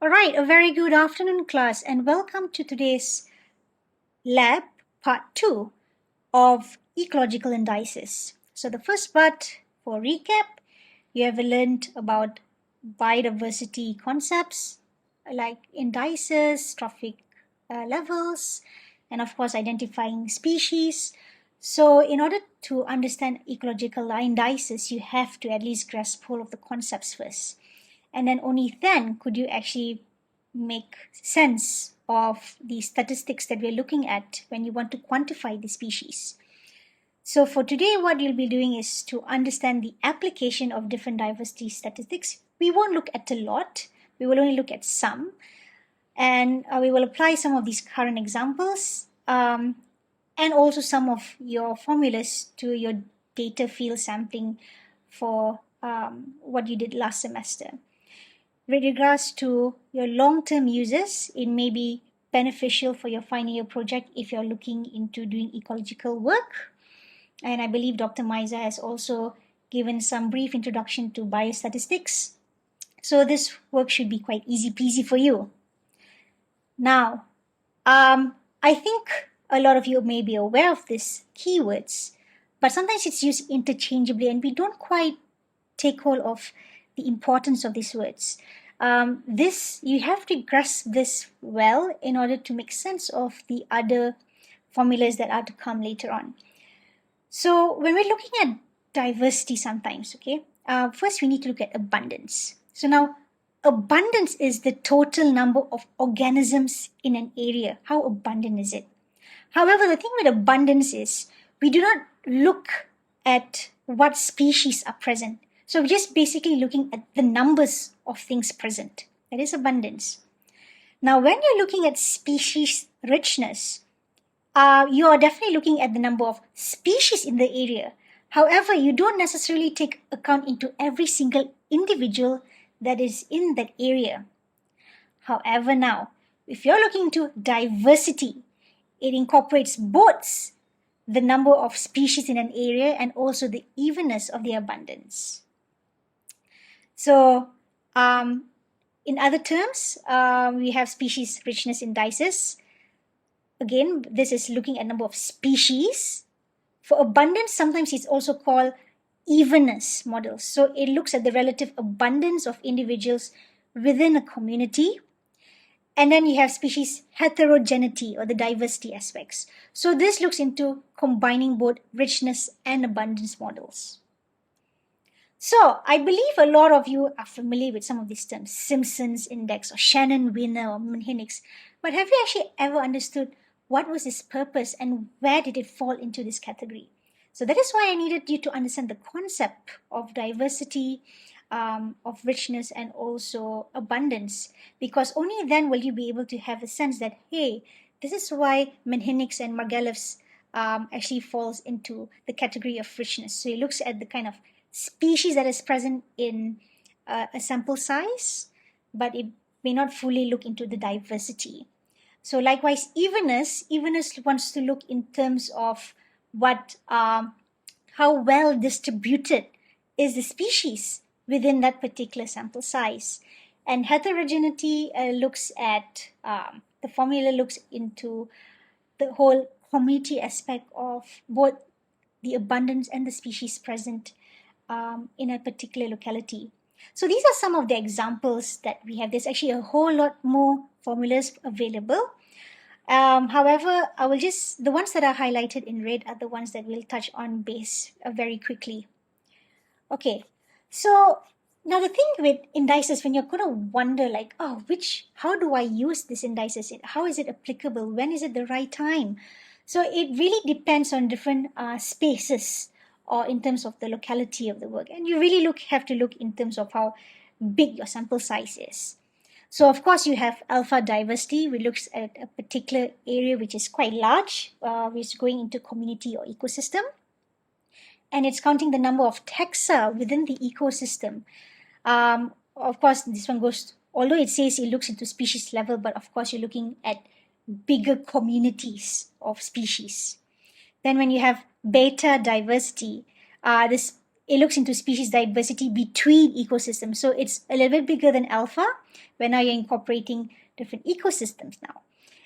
All right, a very good afternoon, class, and welcome to today's lab, part 2 of ecological indices. So, the first part, for recap, you have learned about biodiversity concepts like indices, trophic levels, and of course, identifying species. So, in order to understand ecological indices, you have to at least grasp hold of the concepts first. And then only then could you actually make sense of the statistics that we're looking at when you want to quantify the species. So for today, what you'll be doing is to understand the application of different diversity statistics. We won't look at a lot. We will only look at some. And we will apply some of these current examples and also some of your formulas to your data field sampling for what you did last semester. With regards to your long-term uses, it may be beneficial for your final year project if you're looking into doing ecological work. And I believe Dr. Maiza has also given some brief introduction to biostatistics. So this work should be quite easy peasy for you. Now, I think a lot of you may be aware of these keywords, but sometimes it's used interchangeably and we don't quite take hold of the importance of these words. You have to grasp this well in order to make sense of the other formulas that are to come later on. So when we're looking at diversity sometimes, first we need to look at abundance. So now abundance is the total number of organisms in an area. How abundant is it? However, the thing with abundance is we do not look at what species are present. So we're just basically looking at the numbers of things present. That is abundance. Now, when you're looking at species richness, you are definitely looking at the number of species in the area. However, you don't necessarily take account into every single individual that is in that area. However, now, if you're looking into diversity, it incorporates both the number of species in an area and also the evenness of the abundance. So, in other terms, we have species richness indices. Again, this is looking at number of species. For abundance, sometimes it's also called evenness models. So it looks at the relative abundance of individuals within a community. And then you have species heterogeneity or the diversity aspects. So this looks into combining both richness and abundance models. So I believe a lot of you are familiar with some of these terms, Simpson's index or Shannon-Winner or Mann-Hinnick's. But have you actually ever understood what was its purpose and where did it fall into this category? So that is why I needed you to understand the concept of diversity, of richness, and also abundance, because only then will you be able to have a sense that, hey, this is why Mann-Hinnick's and Margalef's actually falls into the category of richness. So it looks at the kind of species that is present in a sample size, but it may not fully look into the diversity. So likewise, evenness wants to look in terms of what, how well distributed is the species within that particular sample size. And heterogeneity looks at, the formula looks into the whole community aspect of both the abundance and the species present in a particular locality. So these are some of the examples that we have. There's actually a whole lot more formulas available. However, the ones that are highlighted in red are the ones that we'll touch on base very quickly. Okay, so now the thing with indices, when you're going to wonder like, how do I use this indices? How is it applicable? When is it the right time? So it really depends on different spaces or in terms of the locality of the work. And you really have to look in terms of how big your sample size is. So of course you have alpha diversity, which looks at a particular area which is quite large, which is going into community or ecosystem. And it's counting the number of taxa within the ecosystem. Of course, this one goes, although it says it looks into species level, but of course you're looking at bigger communities of species. Then when you have beta diversity, this it looks into species diversity between ecosystems. So it's a little bit bigger than alpha, where now you're incorporating different ecosystems now.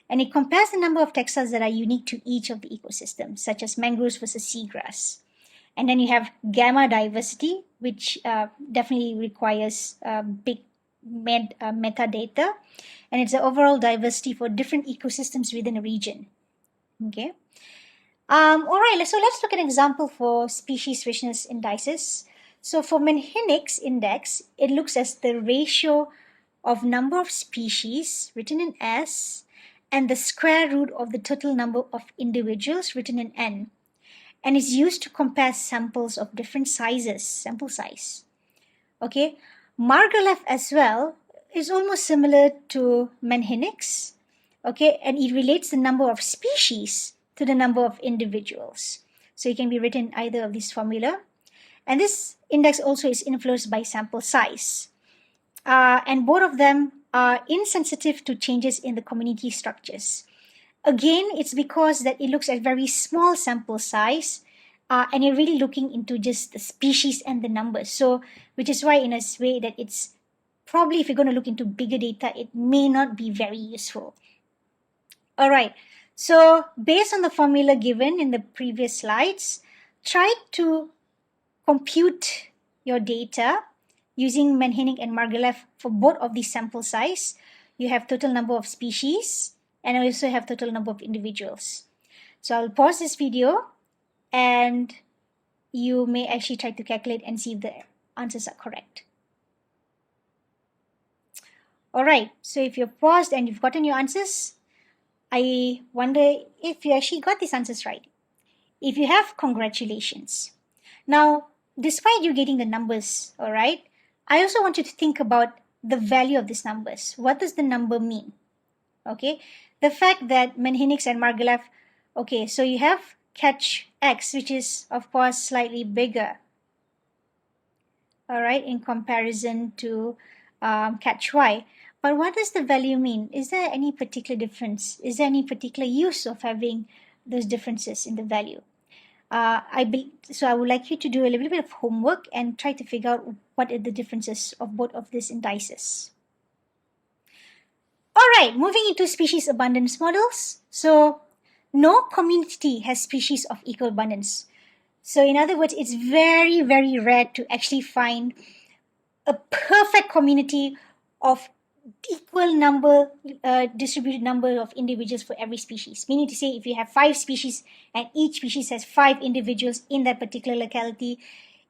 And it compares the number of taxa that are unique to each of the ecosystems, such as mangroves versus seagrass. And then you have gamma diversity, which definitely requires big metadata. And it's the overall diversity for different ecosystems within a region. Okay. All right, so let's look at an example for species richness indices. So for Menhinnick's index, it looks as the ratio of number of species written in S and the square root of the total number of individuals written in N, and is used to compare samples of different sizes, sample size. Okay, Margalef as well is almost similar to Menhinnick's, okay, and it relates the number of species to the number of individuals. So it can be written in either of these formula. And this index also is influenced by sample size. And both of them are insensitive to changes in the community structures. Again, it's because that it looks at very small sample size, and you're really looking into just the species and the numbers. So, which is why in a way that it's probably, if you're going to look into bigger data, it may not be very useful. All right. So based on the formula given in the previous slides, try to compute your data using Menhinnick and Margalef for both of these sample size. You have total number of species and also have total number of individuals. So I'll pause this video and you may actually try to calculate and see if the answers are correct. All right, so if you've paused and you've gotten your answers, I wonder if you actually got these answers right. If you have, congratulations. Now, despite you getting the numbers, all right, I also want you to think about the value of these numbers. What does the number mean? Okay, the fact that Menhinnick's and Margalef, okay, so you have catch X, which is, of course, slightly bigger, all right, in comparison to catch Y. But what does the value mean? Is there any particular difference? Is there any particular use of having those differences in the value? So I would like you to do a little bit of homework and try to figure out what are the differences of both of these indices. All right, moving into species abundance models. So no community has species of equal abundance. So in other words, it's very, very rare to actually find a perfect community of equal number, distributed number of individuals for every species. Meaning to say, if you have 5 species and each species has 5 individuals in that particular locality,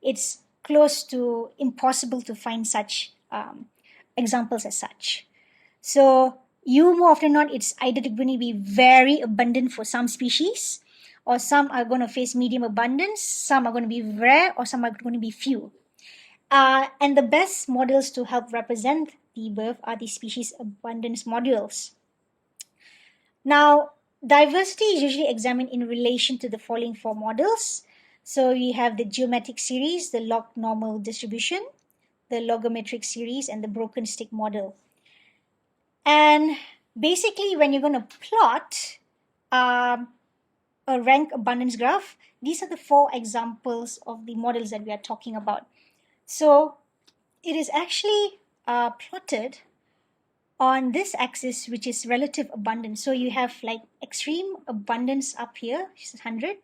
it's close to impossible to find such examples as such. So you more often not, it's either going to be very abundant for some species, or some are going to face medium abundance, some are going to be rare, or some are going to be few. And the best models to help represent the above are the species abundance models. Now, diversity is usually examined in relation to the following 4 models. So you have the geometric series, the log normal distribution, the logometric series, and the broken stick model. And basically, when you're going to plot a rank abundance graph, these are the 4 examples of the models that we are talking about. So it is actually plotted on this axis, which is relative abundance. So you have like extreme abundance up here, which is 100,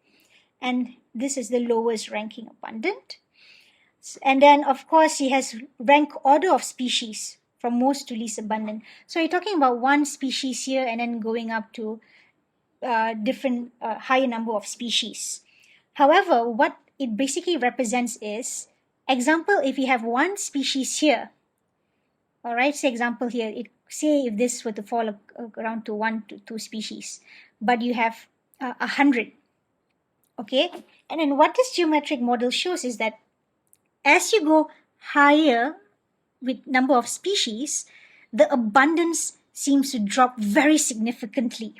and this is the lowest ranking abundant. And then, of course, he has rank order of species from most to least abundant. So you're talking about one species here and then going up to different higher number of species. However, what it basically represents is, example, if you have one species here, all right, say example here, say if this were to fall around to 1 to 2 species, but you have 100, okay? And then what this geometric model shows is that as you go higher with number of species, the abundance seems to drop very significantly.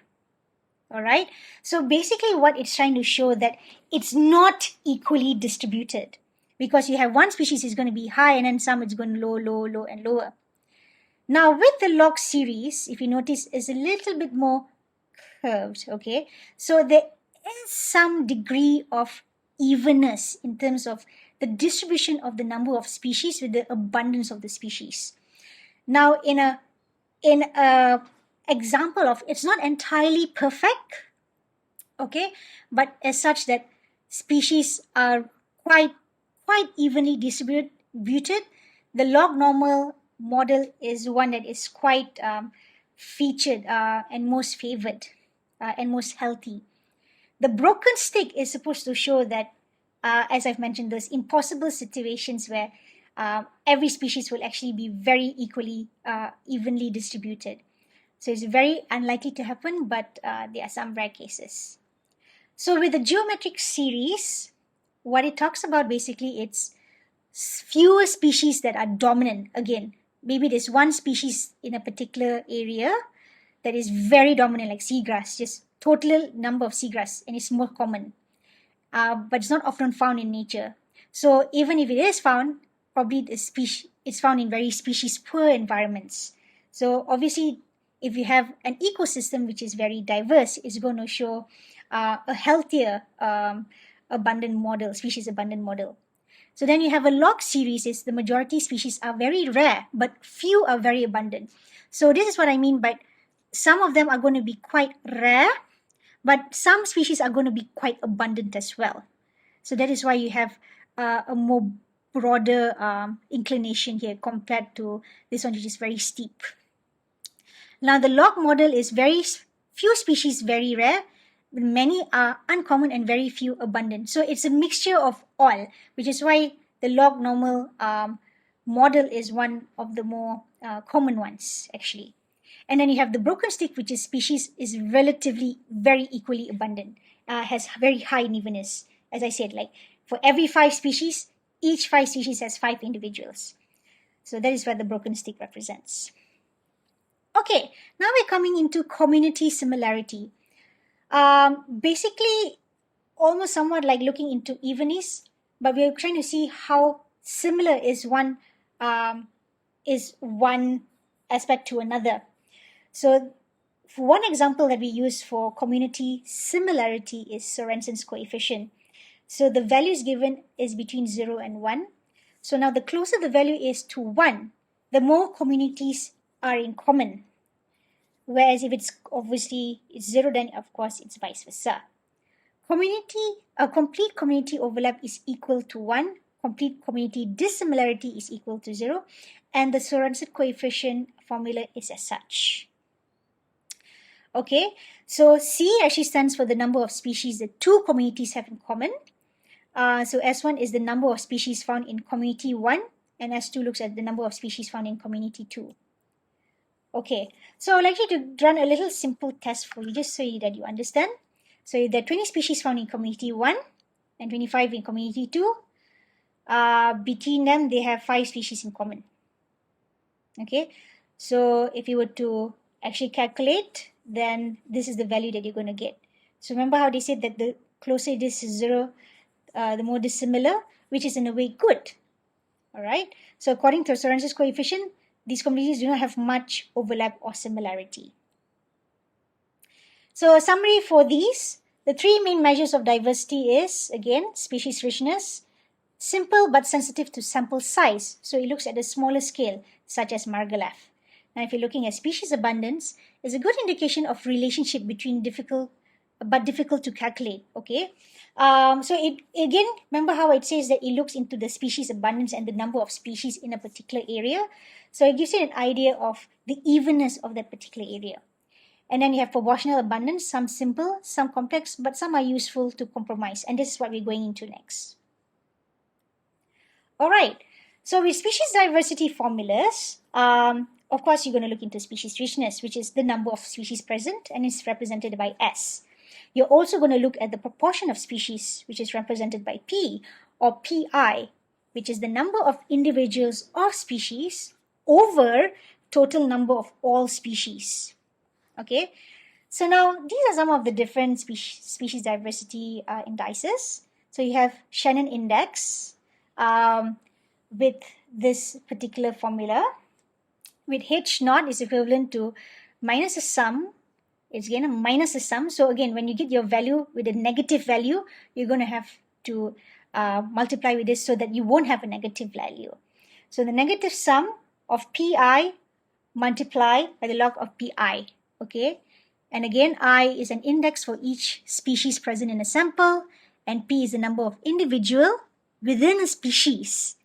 All right. So basically what it's trying to show that it's not equally distributed, because you have one species is going to be high and then some it's going low, low, low, and lower. Now with the log series, if you notice, is a little bit more curved. Okay. So there is some degree of evenness in terms of the distribution of the number of species with the abundance of the species. Now, in a example of, it's not entirely perfect, okay, but as such that species are quite evenly distributed. The log normal model is one that is quite featured and most favored and most healthy. The broken stick is supposed to show that, as I've mentioned, those impossible situations where every species will actually be very evenly distributed. So it's very unlikely to happen, but there are some rare cases. So with the geometric series, what it talks about basically, it's fewer species that are dominant. Again, maybe there's one species in a particular area that is very dominant, like seagrass, just total number of seagrass, and it's more common. But it's not often found in nature. So even if it is found, probably it's found in very species poor environments. So obviously, if you have an ecosystem which is very diverse, it's going to show a healthier species abundant model. So then you have a log series, is the majority species are very rare, but few are very abundant. So this is what I mean by some of them are going to be quite rare, but some species are going to be quite abundant as well. So that is why you have a more broader inclination here compared to this one, which is very steep. Now the log model is very few species very rare, many are uncommon, and very few abundant. So it's a mixture of all, which is why the log normal model is one of the more common ones actually. And then you have the broken stick, which is species is relatively very equally abundant, has very high evenness. As I said, like for every 5 species, each 5 species has 5 individuals. So that is what the broken stick represents. Okay, now we're coming into community similarity. Basically, almost somewhat like looking into evenness, but we're trying to see how similar is one aspect to another. So for one example that we use for community similarity is Sorensen's coefficient. So the values given is between 0 and 1. So now the closer the value is to 1, the more communities are in common. Whereas if it's obviously it's 0, then of course it's vice versa. Complete community overlap is equal to 1. Complete community dissimilarity is equal to 0. And the Sorensen coefficient formula is as such. Okay, so C actually stands for the number of species that 2 communities have in common. So S1 is the number of species found in community 1, and S2 looks at the number of species found in community 2. Okay, so I'd like you to run a little simple test for you, just so that you understand. So there are 20 species found in community 1 and 25 in community 2. Between them, they have 5 species in common. Okay, so if you were to actually calculate, then this is the value that you're going to get. So remember how they said that the closer this is 0, the more dissimilar, which is in a way good. All right. So according to Sorensen's coefficient, these communities do not have much overlap or similarity. So a summary for these, the 3 main measures of diversity is, again, species richness, simple but sensitive to sample size. So it looks at a smaller scale, such as Margalef. Now, if you're looking at species abundance, it's a good indication of relationship between difficult to calculate. Okay, so it again, remember how it says that it looks into the species abundance and the number of species in a particular area. So it gives you an idea of the evenness of that particular area. And then you have proportional abundance, some simple, some complex, but some are useful to compromise. And this is what we're going into next. All right, so with species diversity formulas, of course, you're going to look into species richness, which is the number of species present, and is represented by S. You're also going to look at the proportion of species, which is represented by P, or PI, which is the number of individuals of species over total number of all species. Okay, so now these are some of the different species diversity indices. So you have Shannon index with this particular formula, with H naught is equivalent to minus a sum. It's again a minus a sum. So again, when you get your value with a negative value, you're going to have to multiply with this so that you won't have a negative value. So the negative sum of pi multiplied by the log of pi, okay? And again, I is an index for each species present in a sample, and p is the number of individual within a species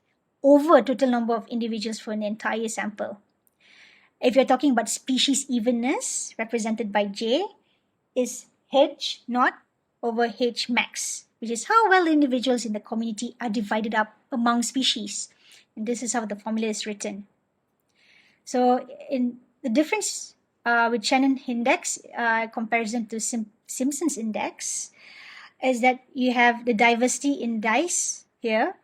over a total number of individuals for an entire sample. If you're talking about species evenness, represented by J, is H naught over H max, which is how well individuals in the community are divided up among species. And this is how the formula is written. So in the difference with Shannon index comparison to Simpson's index is that you have the diversity index here,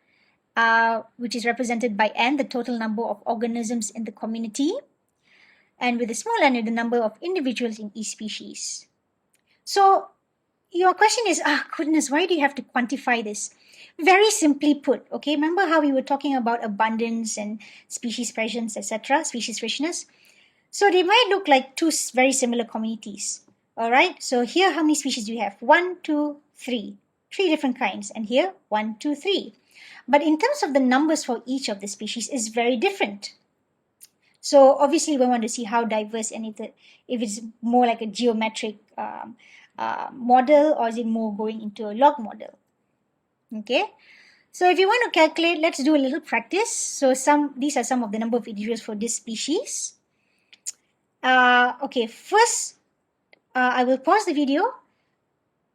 which is represented by n, the total number of organisms in the community, and with the small n, the number of individuals in each species. So your question is, goodness, why do you have to quantify this? Very simply put, okay, remember how we were talking about abundance and species presence, etc., species richness? So they might look like two very similar communities, all right? So here, how many species do you have? 1, 2, 3. 3 different kinds. And here, 1, 2, 3. But in terms of the numbers for each of the species is very different. So obviously, we want to see how diverse and if it's more like a geometric model, or is it more going into a log model? Okay. So if you want to calculate, let's do a little practice. So these are some of the number of individuals for this species. Okay, first I will pause the video,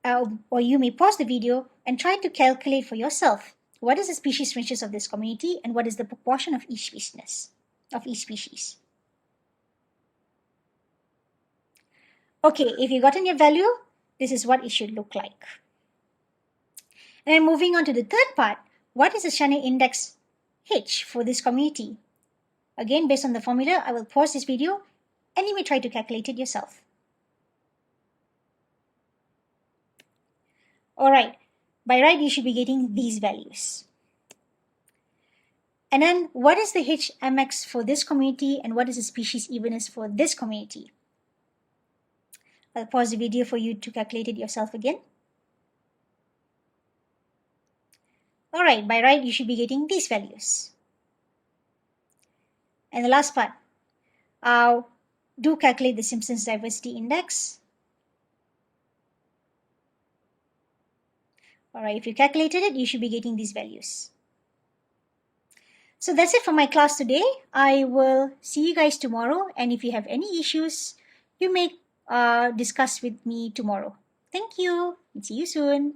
or you may pause the video and try to calculate for yourself what is the species richness of this community and what is the proportion of each species. Okay, if you've gotten your value, this is what it should look like. And then moving on to the third part, what is the Shannon index H for this community? Again, based on the formula, I will pause this video and you may try to calculate it yourself. All right, by right, you should be getting these values. And then what is the HMX for this community and what is the species evenness for this community? I'll pause the video for you to calculate it yourself again. All right, by right, you should be getting these values. And the last part, do calculate the Simpson's diversity index. All right, if you calculated it, you should be getting these values. So that's it for my class today. I will see you guys tomorrow. And if you have any issues, you may discuss with me tomorrow. Thank you and see you soon.